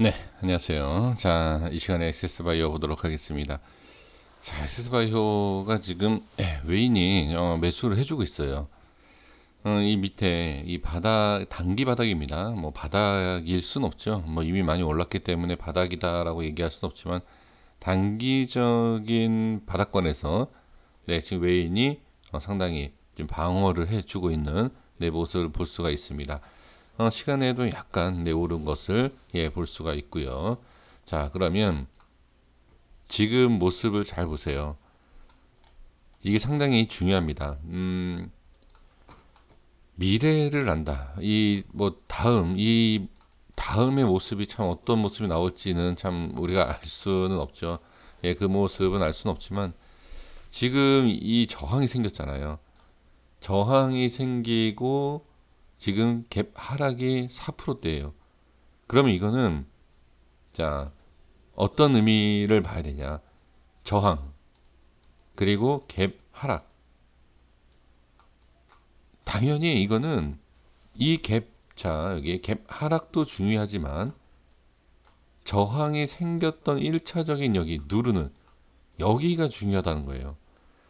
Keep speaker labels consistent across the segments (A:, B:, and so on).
A: 네, 안녕하세요. 자, 이 시간에 액세스바이오 보도록 하겠습니다. 자, 액세스바이오가 지금 외인이 매수를 해주고 있어요. 이 밑에 이 바닥, 단기 바닥입니다. 뭐 바닥일 순 없죠. 뭐 이미 많이 올랐기 때문에 바닥이다라고 얘기할 순 없지만 단기적인 바닥권에서 지금 외인이 상당히 지금 방어를 해주고 있는 모습을 볼 수가 있습니다. 시간에도 약간 오른 것을 볼 수가 있고요. 자, 그러면 지금 모습을 잘 보세요. 이게 상당히 중요합니다. 미래를 안다. 이 다음의 모습이 참 어떤 모습이 나올지는 참 우리가 알 수는 없죠. 그 모습은 알 수는 없지만 지금 이 저항이 생겼잖아요. 저항이 생기고 지금 갭 하락이 4%대예요. 그러면 이거는 자, 어떤 의미를 봐야 되냐? 저항, 그리고 갭 하락. 당연히 이거는 이 갭, 자, 여기 갭 하락도 중요하지만 저항이 생겼던 1차적인 여기 누르는 여기가 중요하다는 거예요.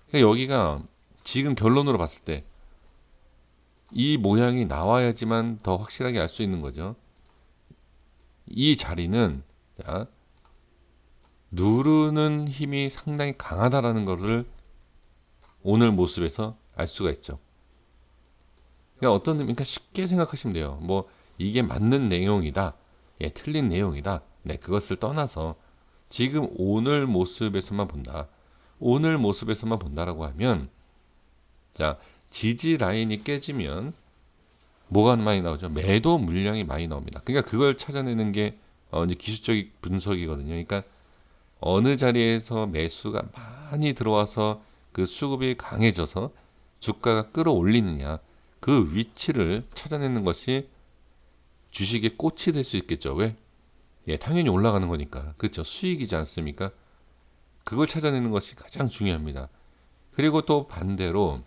A: 그러니까 여기가 지금 결론으로 봤을 때 이 모양이 나와야지만 더 확실하게 알 수 있는 거죠. 이 자리는 자, 누르는 힘이 상당히 강하다라는 것을 오늘 모습에서 알 수가 있죠. 그러니까 그러니까 쉽게 생각하시면 돼요. 뭐 이게 맞는 내용이다, 틀린 내용이다. 그것을 떠나서 지금 오늘 모습에서만 본다. 오늘 모습에서만 본다라고 하면 자, 지지 라인이 깨지면 뭐가 많이 나오죠? 매도 물량이 많이 나옵니다. 그러니까 그걸 찾아내는 게 이제 기술적인 분석이거든요. 그러니까 어느 자리에서 매수가 많이 들어와서 그 수급이 강해져서 주가가 끌어올리느냐 그 위치를 찾아내는 것이 주식의 꽃이 될 수 있겠죠. 왜? 당연히 올라가는 거니까. 그렇죠. 수익이지 않습니까? 그걸 찾아내는 것이 가장 중요합니다. 그리고 또 반대로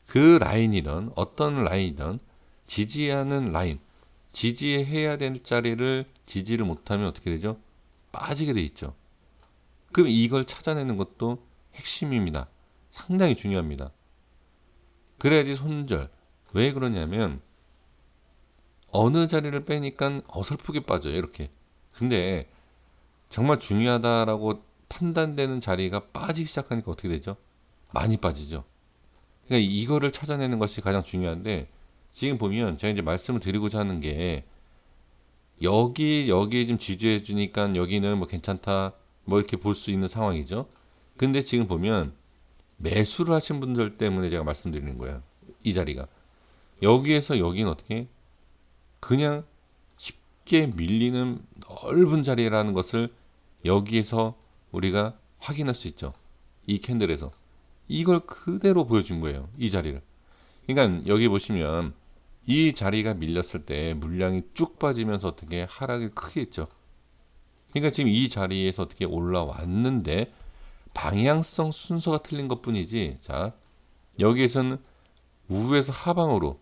A: 그 라인이든 어떤 라인이든 지지하는 라인, 지지해야 될 자리를 지지를 못하면 어떻게 되죠? 빠지게 돼 있죠. 그럼 이걸 찾아내는 것도 핵심입니다. 상당히 중요합니다. 그래야지 손절. 왜 그러냐면 어느 자리를 빼니까 어설프게 빠져요. 이렇게. 근데 정말 중요하다라고 판단되는 자리가 빠지기 시작하니까 어떻게 되죠? 많이 빠지죠. 그러니까 이거를 찾아내는 것이 가장 중요한데 지금 보면 제가 이제 말씀을 드리고자 하는 게 여기에 좀 지지해 주니까 여기는 뭐 괜찮다 뭐 이렇게 볼 수 있는 상황이죠. 근데 지금 보면 매수를 하신 분들 때문에 제가 말씀드리는 거예요. 이 자리가. 여기에서 여기는 어떻게 그냥 쉽게 밀리는 넓은 자리라는 것을 여기에서 우리가 확인할 수 있죠. 이 캔들에서. 이걸 그대로 보여준 거예요. 이 자리를. 그러니까 여기 보시면 이 자리가 밀렸을 때 물량이 쭉 빠지면서 어떻게 하락이 크게 했죠. 그러니까 지금 이 자리에서 어떻게 올라왔는데 방향성 순서가 틀린 것 뿐이지. 자, 여기에서는 우에서 하방으로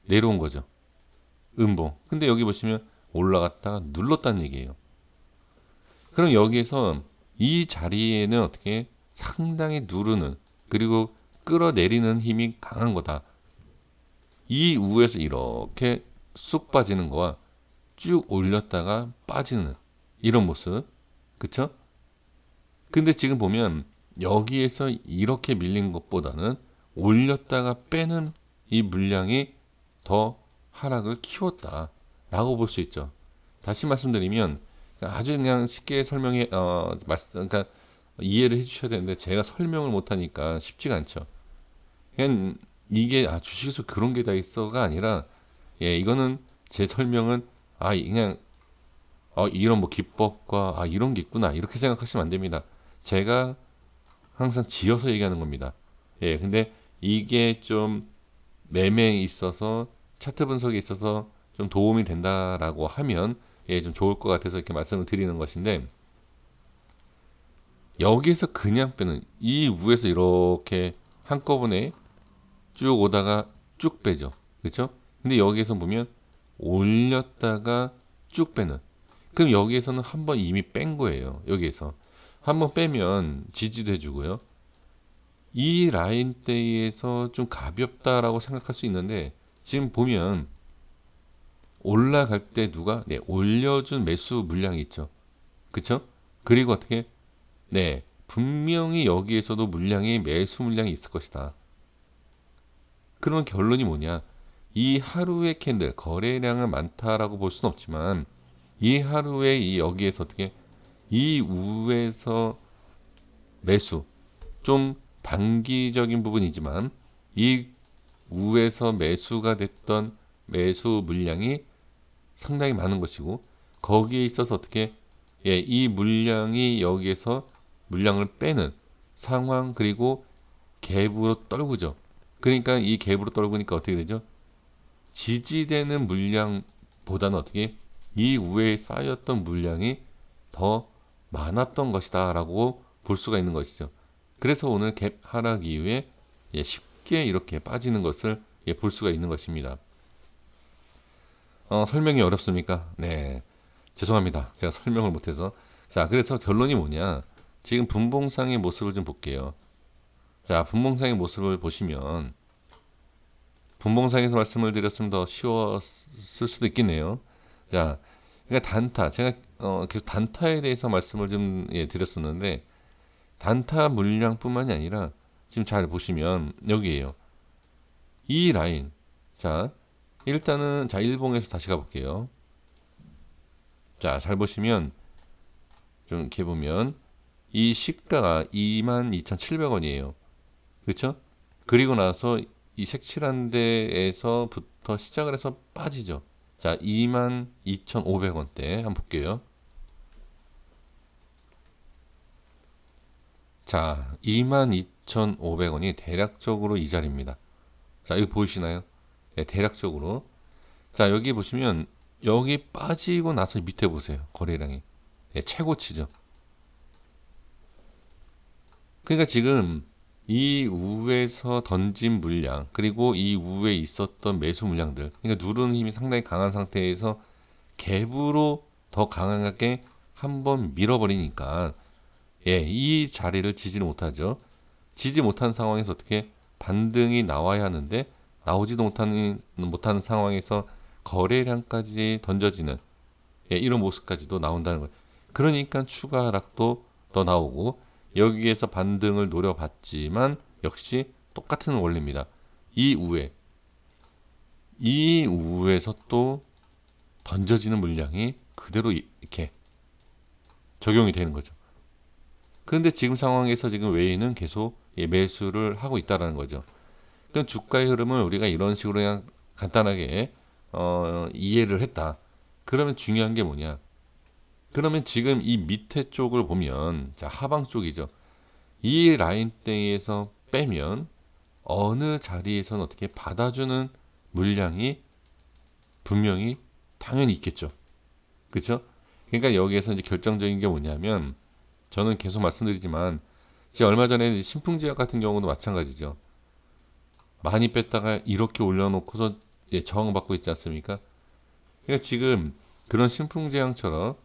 A: 내려온 거죠. 음봉. 근데 여기 보시면 올라갔다가 눌렀다는 얘기예요. 그럼 여기에서 이 자리에는 어떻게 상당히 누르는 그리고 끌어내리는 힘이 강한 거다. 이 우에서 이렇게 쑥 빠지는 거와 쭉 올렸다가 빠지는 이런 모습. 그쵸? 근데 지금 보면 여기에서 이렇게 밀린 것보다는 올렸다가 빼는 이 물량이 더 하락을 키웠다라고 볼 수 있죠. 다시 말씀드리면 아주 그냥 쉽게 그러니까 이해를 해주셔야 되는데 제가 설명을 못하니까 쉽지가 않죠. 그냥 이게 주식에서 그런 게 다 있어가 아니라 이거는 제 설명은 그냥 이런 뭐 기법과 이런 게 있구나 이렇게 생각하시면 안 됩니다. 제가 항상 지어서 얘기하는 겁니다. 근데 이게 좀 매매에 있어서 차트 분석에 있어서 좀 도움이 된다라고 하면 좀 좋을 것 같아서 이렇게 말씀을 드리는 것인데 여기에서 그냥 빼는 이 위에서 이렇게 한꺼번에 쭉 오다가 쭉 빼죠. 그렇죠? 근데 여기에서 보면 올렸다가 쭉 빼는. 그럼 여기에서는 한번 이미 뺀 거예요. 여기에서 한번 빼면 지지도 해주고요. 이 라인대에서 좀 가볍다라고 생각할 수 있는데 지금 보면 올라갈 때 누가 올려준 매수 물량이 있죠. 그쵸? 그리고 어떻게 분명히 여기에서도 물량이 매수 물량이 있을 것이다. 그런 결론이 뭐냐? 이 하루의 캔들 거래량은 많다라고 볼 수는 없지만 이 하루에 이 여기에서 어떻게 이 우에서 매수 좀 단기적인 부분이지만 이 우에서 매수가 됐던 매수 물량이 상당히 많은 것이고 거기에 있어서 어떻게 이 물량이 여기에서 물량을 빼는 상황 그리고 갭으로 떨구죠. 그러니까 이 갭으로 떨구니까 어떻게 되죠? 지지되는 물량보다는 어떻게 이 위에 쌓였던 물량이 더 많았던 것이다 라고 볼 수가 있는 것이죠. 그래서 오늘 갭 하락 이후에 쉽게 이렇게 빠지는 것을 볼 수가 있는 것입니다. 설명이 어렵습니까? 네, 죄송합니다. 제가 설명을 못해서. 자, 그래서 결론이 뭐냐? 지금 분봉상의 모습을 좀 볼게요. 자, 분봉상의 모습을 보시면 분봉상에서 말씀을 드렸으면 더 쉬웠을 수도 있겠네요. 자, 그러니까 단타 제가 계속 단타에 대해서 말씀을 좀 드렸었는데 단타 물량뿐만이 아니라 지금 잘 보시면 여기에요. 이 라인. 자, 일단은 자 일봉에서 다시 가볼게요. 자, 잘 보시면 좀 이렇게 보면 이 시가가 22,700원이에요. 그렇죠? 그리고 나서 이 색칠한 데에서부터 시작을 해서 빠지죠. 자, 22,500원대 한번 볼게요. 자, 22,500원이 대략적으로 이 자리입니다. 자, 이거 보이시나요? 네, 대략적으로. 자, 여기 보시면 여기 빠지고 나서 밑에 보세요. 거래량이. 네, 최고치죠. 그러니까 지금 이 우에서 던진 물량 그리고 이 우에 있었던 매수 물량들 그러니까 누르는 힘이 상당히 강한 상태에서 갭으로 더 강하게 한번 밀어버리니까 이 자리를 지지를 못하죠. 지지 못한 상황에서 어떻게 반등이 나와야 하는데 나오지도 못하는 상황에서 거래량까지 던져지는 이런 모습까지도 나온다는 거예요. 그러니까 추가 하락도 더 나오고 여기에서 반등을 노려봤지만 역시 똑같은 원리입니다. 이 우에서 또 던져지는 물량이 그대로 이렇게 적용이 되는 거죠. 그런데 지금 상황에서 지금 외인은 계속 매수를 하고 있다는 거죠. 그러니까 주가의 흐름을 우리가 이런 식으로 그냥 간단하게 이해를 했다. 그러면 중요한 게 뭐냐? 그러면 지금 이 밑에 쪽을 보면 자 하방 쪽이죠. 이 라인대에서 빼면 어느 자리에서는 어떻게 받아주는 물량이 분명히 당연히 있겠죠. 그렇죠? 그러니까 여기에서 이제 결정적인 게 뭐냐면 저는 계속 말씀드리지만 제가 얼마 전에 신풍제약 같은 경우도 마찬가지죠. 많이 뺐다가 이렇게 올려놓고서 저항받고 있지 않습니까? 그러니까 지금 그런 신풍제약처럼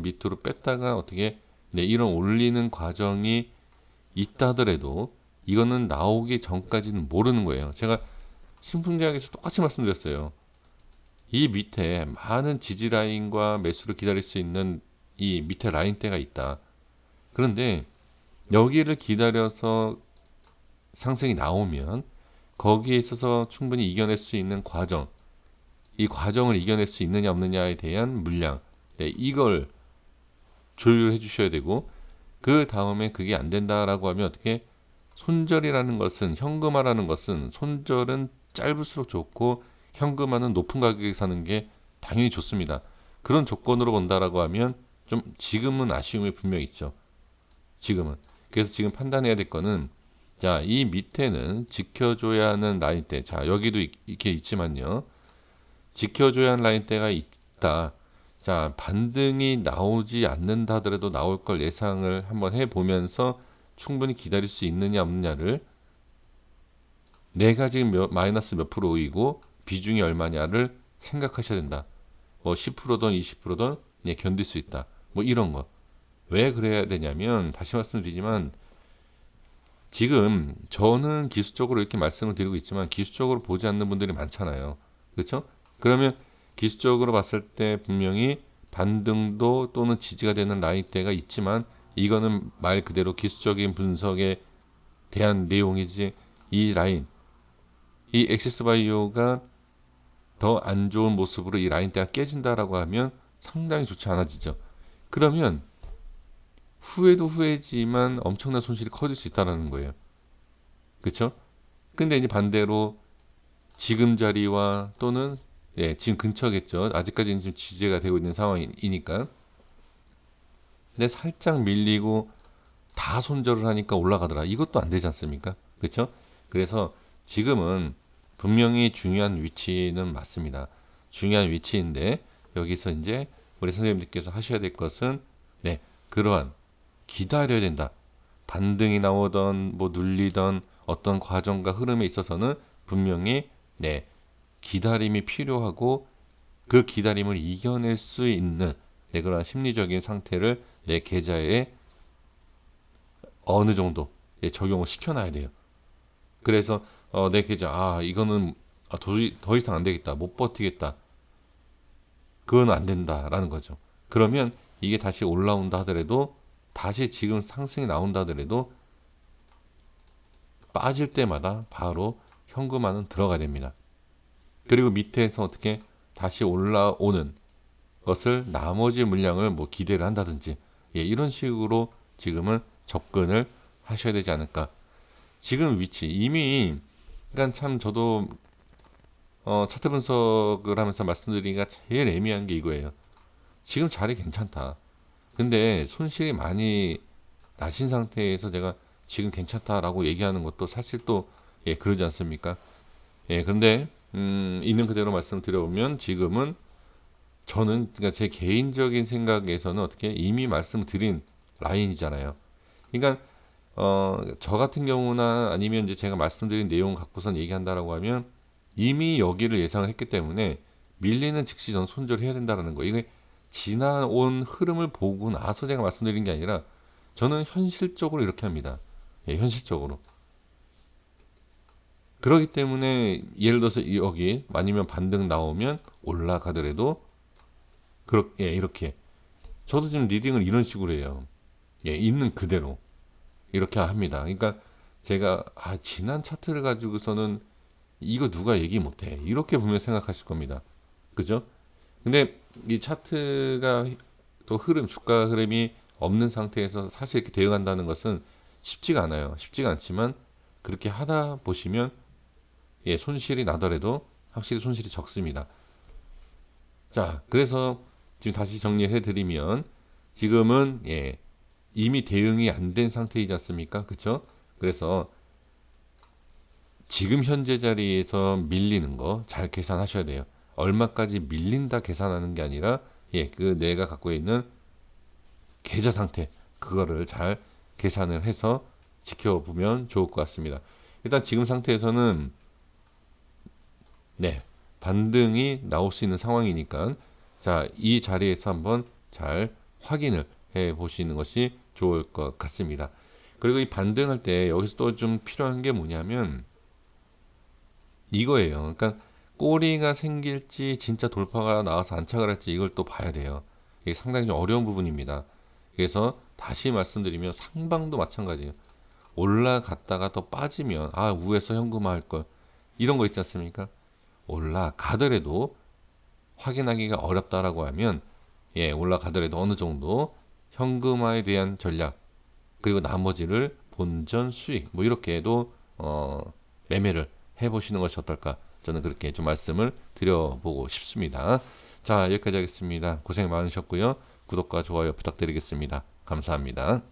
A: 밑으로 뺐다가 어떻게 이런 올리는 과정이 있다 하더라도 이거는 나오기 전까지는 모르는 거예요. 제가 신풍제약에서 똑같이 말씀드렸어요. 이 밑에 많은 지지 라인과 매수를 기다릴 수 있는 이 밑에 라인대가 있다. 그런데 여기를 기다려서 상승이 나오면 거기에 있어서 충분히 이겨낼 수 있는 과정, 이 과정을 이겨낼 수 있느냐 없느냐에 대한 물량, 이걸 조율해 주셔야 되고 그 다음에 그게 안 된다라고 하면 어떻게 손절이라는 것은 현금화라는 것은 손절은 짧을수록 좋고 현금화는 높은 가격에 사는 게 당연히 좋습니다. 그런 조건으로 본다라고 하면 좀 지금은 아쉬움이 분명히 있죠. 지금은. 그래서 지금 판단해야 될 거는 자, 이 밑에는 지켜줘야 하는 라인대. 자, 여기도 이렇게 있지만요. 지켜줘야 하는 라인대가 있다. 자, 반등이 나오지 않는다 하더라도 나올 걸 예상을 한번 해보면서 충분히 기다릴 수 있느냐 없느냐를 내가 지금 마이너스 몇 프로이고 비중이 얼마냐를 생각하셔야 된다. 뭐 10%든 20%든 예, 견딜 수 있다. 뭐 이런 거. 왜 그래야 되냐면 다시 말씀드리지만 지금 저는 기술적으로 이렇게 말씀을 드리고 있지만 기술적으로 보지 않는 분들이 많잖아요. 그렇죠? 그러면 기술적으로 봤을 때 분명히 반등도 또는 지지가 되는 라인대가 있지만 이거는 말 그대로 기술적인 분석에 대한 내용이지 이 라인, 이 엑시스바이오가 더 안 좋은 모습으로 이 라인대가 깨진다라고 하면 상당히 좋지 않아지죠. 그러면 후회도 후회지만 엄청난 손실이 커질 수 있다는 거예요. 그렇죠? 근데 이제 반대로 지금 자리와 또는 예, 지금 근처겠죠. 아직까지는 지금 지지가 되고 있는 상황이니까. 근데 살짝 밀리고 다 손절을 하니까 올라가더라. 이것도 안 되지 않습니까? 그렇죠? 그래서 지금은 분명히 중요한 위치는 맞습니다. 중요한 위치인데 여기서 이제 우리 선생님들께서 하셔야 될 것은 네, 그러한 기다려야 된다. 반등이 나오던 뭐 눌리던 어떤 과정과 흐름에 있어서는 분명히 네, 기다림이 필요하고 그 기다림을 이겨낼 수 있는 네, 그런 심리적인 상태를 내 계좌에 어느 정도 예, 적용을 시켜놔야 돼요. 그래서 내 계좌 이거는 도저히 더 이상 안 되겠다, 못 버티겠다, 그건 안 된다라는 거죠. 그러면 이게 다시 올라온다 하더라도 다시 지금 상승이 나온다 하더라도 빠질 때마다 바로 현금화는 들어가야 됩니다. 그리고 밑에서 어떻게 다시 올라오는 것을 나머지 물량을 뭐 기대를 한다든지 예, 이런 식으로 지금은 접근을 하셔야 되지 않을까. 지금 위치 이미 그러니까 참 저도 차트 분석을 하면서 말씀드리기가 제일 애매한 게 이거예요. 지금 자리 괜찮다. 근데 손실이 많이 나신 상태에서 제가 지금 괜찮다라고 얘기하는 것도 사실 또 예, 그러지 않습니까? 예, 그런데 있는 그대로 말씀드려보면 지금은 저는 그러니까 제 개인적인 생각에서는 어떻게 이미 말씀드린 라인이잖아요. 그러니까 저 같은 경우나 아니면 이제 제가 말씀드린 내용 갖고선 얘기한다라고 하면 이미 여기를 예상을 했기 때문에 밀리는 즉시 전 손절해야 된다라는 거. 이게 지나온 흐름을 보고 나서 제가 말씀드린 게 아니라 저는 현실적으로 이렇게 합니다. 예, 현실적으로. 그렇기 때문에 예를 들어서 여기 아니면 반등 나오면 올라가더라도 그렇게 예, 이렇게 저도 지금 리딩을 이런 식으로 해요. 예, 있는 그대로 이렇게 합니다. 그러니까 제가 지난 차트를 가지고서는 이거 누가 얘기 못해 이렇게 분명 생각하실 겁니다. 그죠? 근데 이 차트가 또 흐름 주가 흐름이 없는 상태에서 사실 이렇게 대응한다는 것은 쉽지가 않아요. 쉽지가 않지만 그렇게 하다 보시면 예, 손실이 나더라도 확실히 손실이 적습니다. 자, 그래서 지금 다시 정리해 드리면 지금은 예, 이미 대응이 안 된 상태이지 않습니까? 그렇죠? 그래서 지금 현재 자리에서 밀리는 거 잘 계산하셔야 돼요. 얼마까지 밀린다 계산하는 게 아니라 예, 그 내가 갖고 있는 계좌 상태 그거를 잘 계산을 해서 지켜보면 좋을 것 같습니다. 일단 지금 상태에서는 네, 반등이 나올 수 있는 상황이니까 자, 이 자리에서 한번 잘 확인을 해 보시는 것이 좋을 것 같습니다. 그리고 이 반등할 때 여기서 또 좀 필요한 게 뭐냐면 이거예요. 그러니까 꼬리가 생길지 진짜 돌파가 나와서 안착을 할지 이걸 또 봐야 돼요. 이게 상당히 좀 어려운 부분입니다. 그래서 다시 말씀드리면 상방도 마찬가지예요. 올라갔다가 또 빠지면 위에서 현금화 할 걸 이런 거 있지 않습니까? 올라가더라도 확인하기가 어렵다라고 하면 예, 올라가더라도 어느 정도 현금화에 대한 전략 그리고 나머지를 본전 수익 뭐 이렇게도 매매를 해보시는 것이 어떨까 저는 그렇게 좀 말씀을 드려보고 싶습니다. 자, 여기까지 하겠습니다. 고생 많으셨고요. 구독과 좋아요 부탁드리겠습니다. 감사합니다.